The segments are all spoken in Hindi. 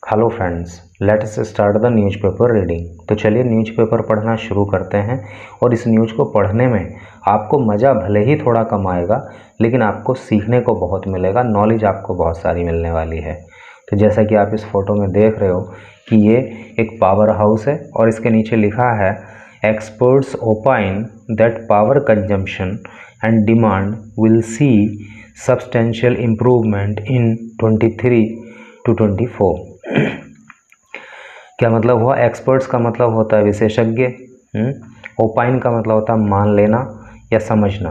Hello friends, let's start the newspaper reading. तो चलिए न्यूज़पेपर पढ़ना शुरू करते हैं। और इस न्यूज़ को पढ़ने में आपको मज़ा भले ही थोड़ा कम आएगा, लेकिन आपको सीखने को बहुत मिलेगा, नॉलेज आपको बहुत सारी मिलने वाली है। तो जैसा कि आप इस फोटो में देख रहे हो कि ये एक पावर हाउस है और इसके नीचे लिखा है experts opine that power consumption and demand will see substantial improvement in 23 to 24। क्या मतलब हुआ? एक्सपर्ट्स का मतलब होता है विशेषज्ञ, ओपाइन का मतलब होता है मान लेना या समझना।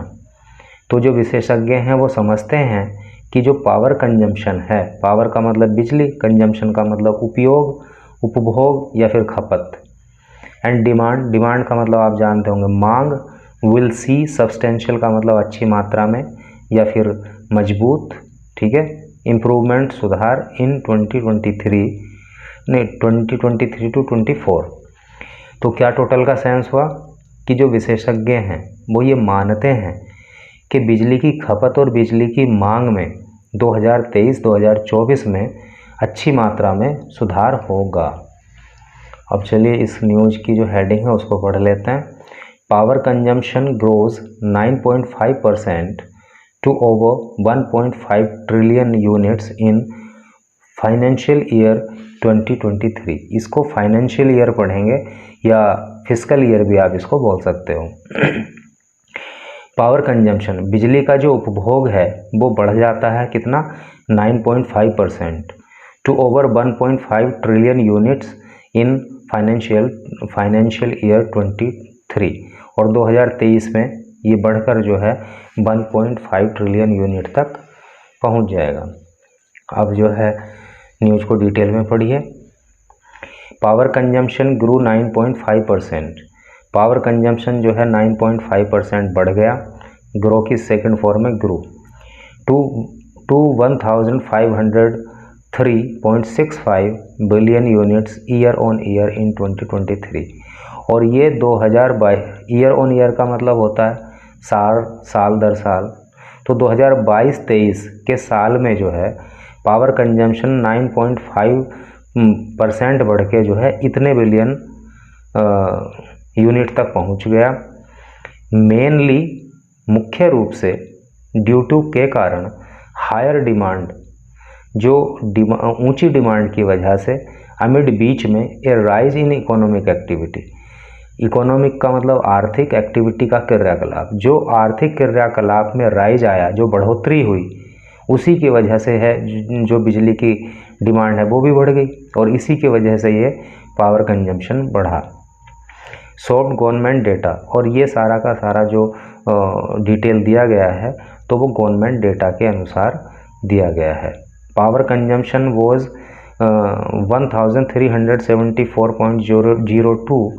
तो जो विशेषज्ञ हैं वो समझते हैं कि जो पावर कंजम्पशन है, पावर का मतलब बिजली, कंजम्पशन का मतलब उपयोग, उपभोग या फिर खपत, एंड डिमांड, डिमांड का मतलब आप जानते होंगे मांग, विल सी, सब्सटेंशियल का मतलब अच्छी मात्रा में या फिर मजबूत, ठीक है, इम्प्रूवमेंट सुधार इन 2023 to 24। तो क्या टोटल का सेंस हुआ कि जो विशेषज्ञ हैं वो ये मानते हैं कि बिजली की खपत और बिजली की मांग में 2023-2024 में अच्छी मात्रा में सुधार होगा। अब चलिए इस न्यूज़ की जो हेडिंग है उसको पढ़ लेते हैं। Power consumption grows 9.5% to over 1.5 trillion units in financial year 2023। इसको फाइनेंशियल ईयर पढ़ेंगे या फिस्कल ईयर भी आप इसको बोल सकते हो। पावर कंजम्पशन, बिजली का जो उपभोग है वो बढ़ जाता है कितना? 9.5% to over 1.5 trillion units in financial year 23। और 2023 में ये बढ़कर जो है 1.5 ट्रिलियन यूनिट तक पहुंच जाएगा। अब जो है न्यूज़ को डिटेल में पढ़िए। पावर कंजम्पशन ग्रू 9.5%। पावर कंजम्पशन जो है 9.5% बढ़ गया। ग्रो की सेकंड फॉर्म में grew to 1503.65 billion units year on year in 2023। और ये 2022 ईयर ऑन ईयर का मतलब होता है साल दर साल। तो 2022-23 के साल में जो है पावर कंजम्पशन 9.5% बढ़ के जो है इतने बिलियन यूनिट तक पहुंच गया। मेनली, मुख्य रूप से ड्यू टू के कारण हायर डिमांड, जो ऊंची डिमांड की वजह से अमिड बीच में a rise in economic activity. Economic का मतलब आर्थिक, एक्टिविटी का क्रियाकलाप, जो आर्थिक क्रियाकलाप में राइज आया, जो बढ़ोतरी हुई, उसी की वजह से है जो बिजली की डिमांड है वो भी बढ़ गई और इसी की वजह से ये पावर कंजम्पशन बढ़ा। सॉफ्ट गवर्नमेंट डेटा, और ये सारा का सारा जो डिटेल दिया गया है तो वो गवर्नमेंट डेटा के अनुसार दिया गया है। Power consumption was 1374.02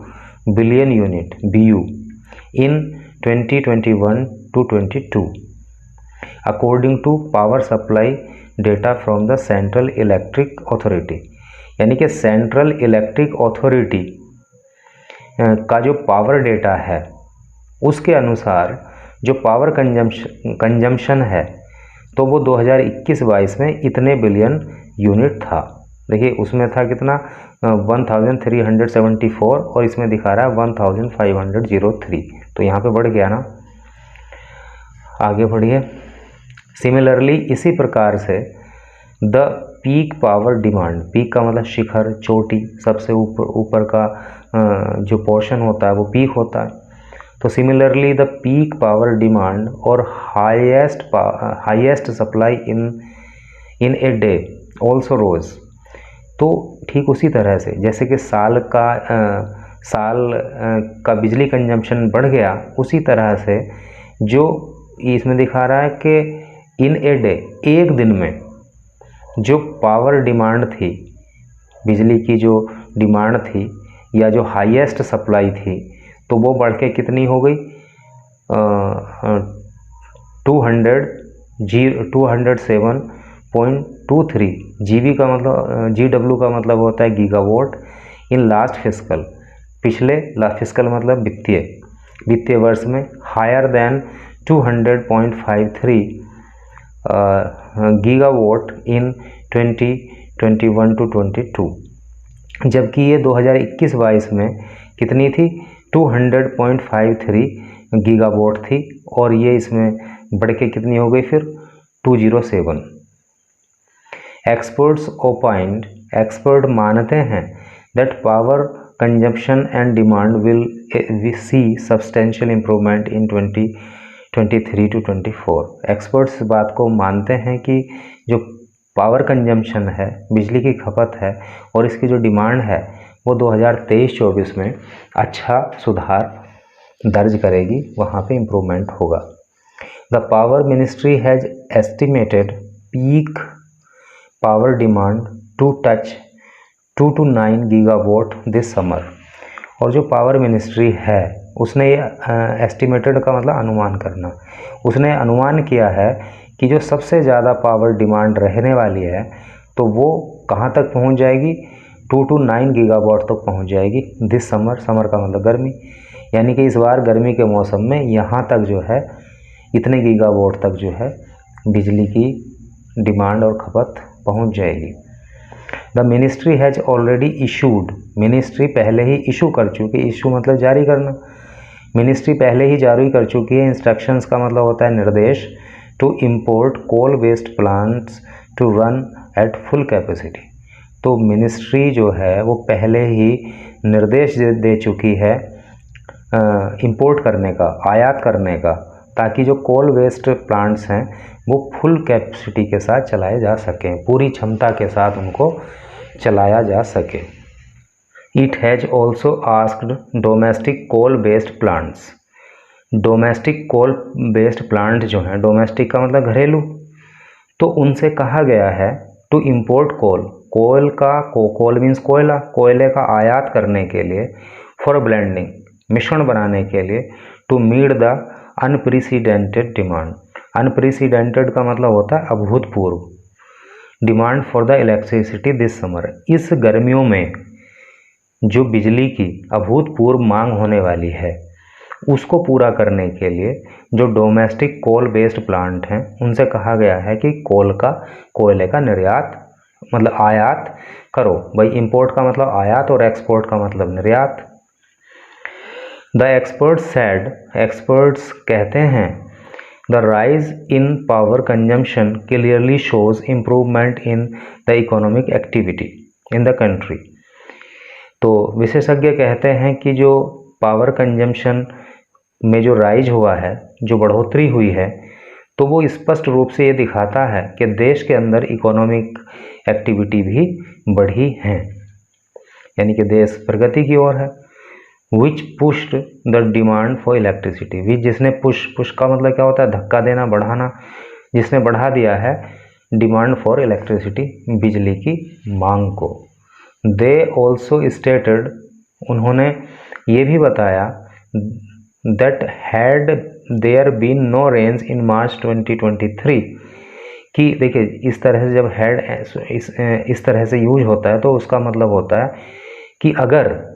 billion unit BU in 2021-22 according to power supply data from the central electric authority. यानी कि सेंट्रल इलेक्ट्रिक अथॉरिटी का जो पावर डेटा है उसके अनुसार जो पावर कंजम्पशन है तो वो 2021-22 में इतने बिलियन यूनिट था। देखिए उसमें था कितना? 1374 और इसमें दिखा रहा है 1503। तो यहाँ पे बढ़ गया ना। आगे बढ़िए। सिमिलरली, इसी प्रकार से the peak power demand, peak का मतलब शिखर, चोटी, सबसे ऊपर का जो पोर्शन होता है वो पीक होता है। तो similarly the peak power demand और highest supply in a day also rose. तो ठीक उसी तरह से जैसे कि साल का बिजली कंजम्पशन बढ़ गया, उसी तरह से जो इसमें दिखा रहा है कि इन ए डे, एक दिन में जो पावर डिमांड थी, बिजली की जो डिमांड थी या जो हाईएस्ट सप्लाई थी, तो वो बढ़ के कितनी हो गई? 207.23 GB का मतलब, GW का मतलब होता है गीगावाट इन लास्ट फिस्कल, पिछले फिस्कल मतलब वित्तीय वर्ष में, higher than 200.53 gigawatt in 21 to 22, जबकि ये 2021-22 में कितनी थी 200.53 गीगावाट थी, और ये इसमें बढ़ के कितनी हो गई फिर 207। एक्सपर्ट्स ओपाइंड, एक्सपर्ट मानते हैं that power consumption and demand will see substantial improvement in 2023 to 24। Experts इस बात को मानते हैं कि जो पावर कंजम्पशन है, बिजली की खपत है, और इसकी जो डिमांड है वो 2023-24 में अच्छा सुधार दर्ज करेगी, वहाँ पे इम्प्रूवमेंट होगा। The power ministry has estimated peak power demand to touch 2 to 9 gigawatt this summer. और जो पावर मिनिस्ट्री है उसने एस्टिमेटेड का मतलब अनुमान करना, उसने अनुमान किया है कि जो सबसे ज़्यादा पावर डिमांड रहने वाली है तो वो कहाँ तक पहुँच जाएगी 2 to 9 गीगावाट तक पहुँच जाएगी दिस समर। समर का मतलब गर्मी, यानी कि इस बार गर्मी के मौसम में यहाँ तक जो है इतने गीगावाट तक जो है बिजली की डिमांड और खपत पहुँच जाएगी। The ministry has already issued, ministry पहले ही इशू कर चुकी, इशू मतलब जारी करना, मिनिस्ट्री पहले ही जारी कर चुकी है। इंस्ट्रक्शंस का मतलब होता है निर्देश, to import coal based plants to run at full capacity. तो मिनिस्ट्री जो है वो पहले ही निर्देश दे चुकी है इंपोर्ट करने का, आयात करने का, ताकि जो कोल वेस्ट प्लांट्स हैं वो फुल कैपेसिटी के साथ चलाए जा सकें, पूरी क्षमता के साथ उनको चलाया जा सके। It has also asked domestic coal based plants, domestic coal based plant जो हैं, डोमेस्टिक का मतलब घरेलू, तो उनसे कहा गया है टू इम्पोर्ट कोल, कोल का कोल मीन्स कोयला, कोयले का आयात करने के लिए, फॉर ब्लेंडिंग मिश्रण बनाने के लिए, to meet the unprecedented demand. Unprecedented का मतलब होता है अभूतपूर्व demand for the electricity this summer. इस गर्मियों में जो बिजली की अभूतपूर्व मांग होने वाली है उसको पूरा करने के लिए जो डोमेस्टिक कोल बेस्ड प्लांट हैं उनसे कहा गया है कि कोयले का निर्यात मतलब आयात करो। भाई इंपोर्ट का मतलब आयात और एक्सपोर्ट का मतलब निर्यात। द एक्सपर्ट्स सेड, एक्सपर्ट्स कहते हैं, the rise in power consumption clearly shows improvement in the economic activity in the country. तो विशेषज्ञ कहते हैं कि जो पावर कंजम्पशन में जो राइज हुआ है, जो बढ़ोतरी हुई है, तो वो स्पष्ट रूप से ये दिखाता है कि देश के अंदर इकोनॉमिक एक्टिविटी भी बढ़ी है, यानी कि देश प्रगति की ओर है। Which pushed the demand for electricity, which जिसने पुश का मतलब क्या होता है धक्का देना, बढ़ाना, जिसने बढ़ा दिया है डिमांड फॉर इलेक्ट्रिसिटी बिजली की मांग को। दे ऑल्सो स्टेटेड, उन्होंने ये भी बताया that had there been no range in March 2023, कि देखिए इस तरह से जब हैड इस तरह से यूज होता है तो उसका मतलब होता है कि अगर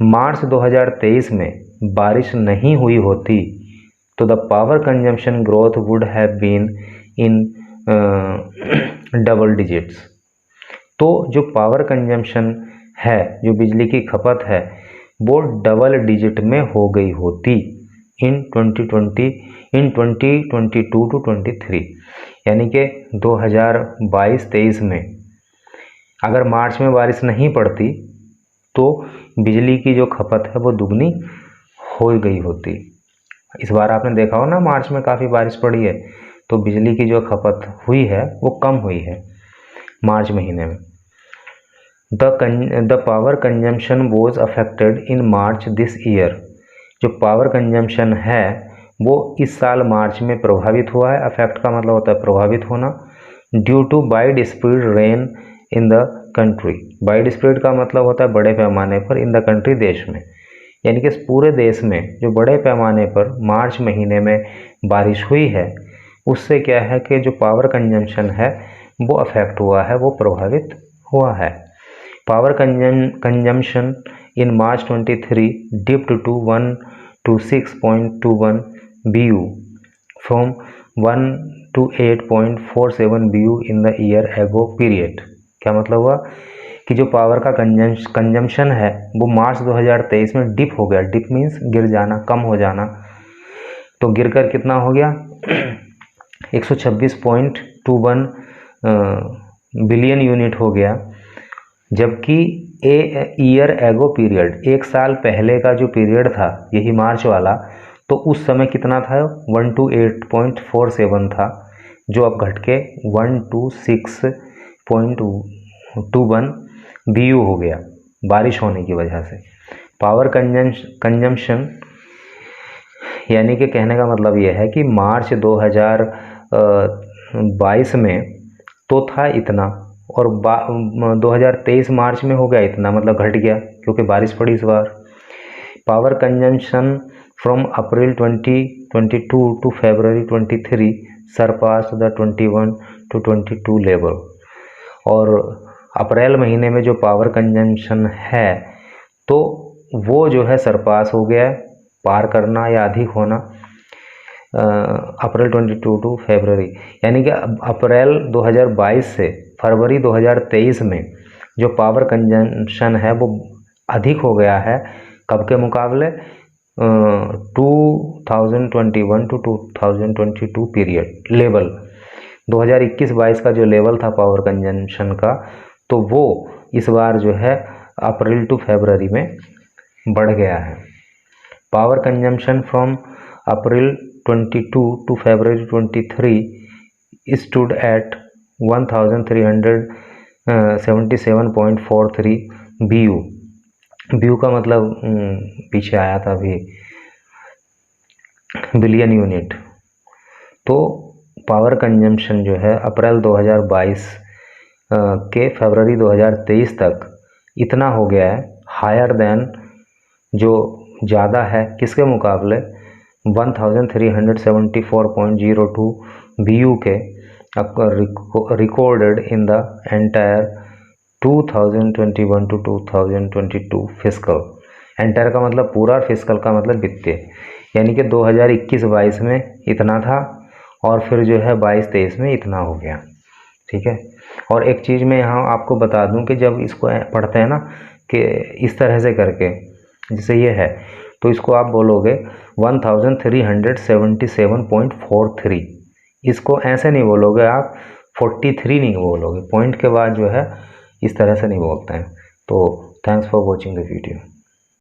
मार्च 2023 में बारिश नहीं हुई होती तो the power consumption growth would have been in double digits. तो जो पावर कंजम्पशन है, जो बिजली की खपत है, वो डबल डिजिट में हो गई होती इन 2022 to 23, यानी कि 2022-23 में अगर मार्च में बारिश नहीं पड़ती तो बिजली की जो खपत है वो दुगनी हो गई होती। इस बार आपने देखा हो ना, मार्च में काफ़ी बारिश पड़ी है तो बिजली की जो खपत हुई है वो कम हुई है मार्च महीने में। The power consumption was affected in March this year, जो पावर कंजम्पशन है वो इस साल मार्च में प्रभावित हुआ है। अफेक्ट का मतलब होता है प्रभावित होना। Due to widespread rain in the country, widespread का मतलब होता है बड़े पैमाने पर, इन द कंट्री देश में, यानी कि पूरे देश में जो बड़े पैमाने पर मार्च महीने में बारिश हुई है उससे क्या है कि जो पावर कंजम्पशन है वो अफेक्ट हुआ है, वो प्रभावित हुआ है। Power consumption in March 23 dipped to 126.21 BU from 1 to 8.47 BU in the year ago period. क्या मतलब हुआ कि जो पावर का कंजम्पशन है वो मार्च 2023 में डिप हो गया। डिप मीन्स गिर जाना, कम हो जाना। तो गिरकर कितना हो गया 126.21 बिलियन यूनिट हो गया। जबकि ईयर एगो पीरियड, एक साल पहले का जो पीरियड था यही मार्च वाला, तो उस समय कितना था 128.47 था, जो अब घट के 126.21 BU हो गया बारिश होने की वजह से। पावर कंजम्पशन यानी कि कहने का मतलब यह है कि मार्च 2022 में तो था इतना, और 2023 मार्च में हो गया इतना, मतलब घट गया क्योंकि बारिश पड़ी इस बार। Power consumption from April 2022 to February 23 surpassed the 21 to 22 level. और अप्रैल महीने में जो पावर कंजम्पशन है तो वो जो है सरपास हो गया, पार करना या अधिक होना अप्रैल 22 टू फरवरी, यानी कि अप्रैल 2022 से फरवरी 2023 में जो पावर कंजम्पशन है वो अधिक हो गया है। कब के मुकाबले 2021 टू 2022 पीरियड लेवल, 2021-22 का जो लेवल था पावर कंजम्पशन का, तो वो इस बार जो है अप्रैल टू फरवरी में बढ़ गया है। Power consumption from April 22 to February 23 stood at 1377.43 BU। BU का मतलब पीछे आया था अभी बिलियन यूनिट। तो पावर कंजम्पशन जो है अप्रैल 2022 के फरवरी 2023 तक इतना हो गया है, हायर देन, जो ज़्यादा है किसके मुकाबले 1374.02 BU के recorded in the entire 2021 to 2022 fiscal. Entire का मतलब पूरा, फिस्कल का मतलब वित्तीय, यानी कि 2021-22 में इतना था और फिर जो है 22-23 में इतना हो गया। ठीक है। और एक चीज़ मैं यहाँ आपको बता दूं कि जब इसको पढ़ते हैं ना कि इस तरह से करके, जैसे ये है, तो इसको आप बोलोगे 1377.43, इसको ऐसे नहीं बोलोगे आप, 43 नहीं बोलोगे, पॉइंट के बाद जो है इस तरह से नहीं बोलते हैं। तो thanks for watching the video.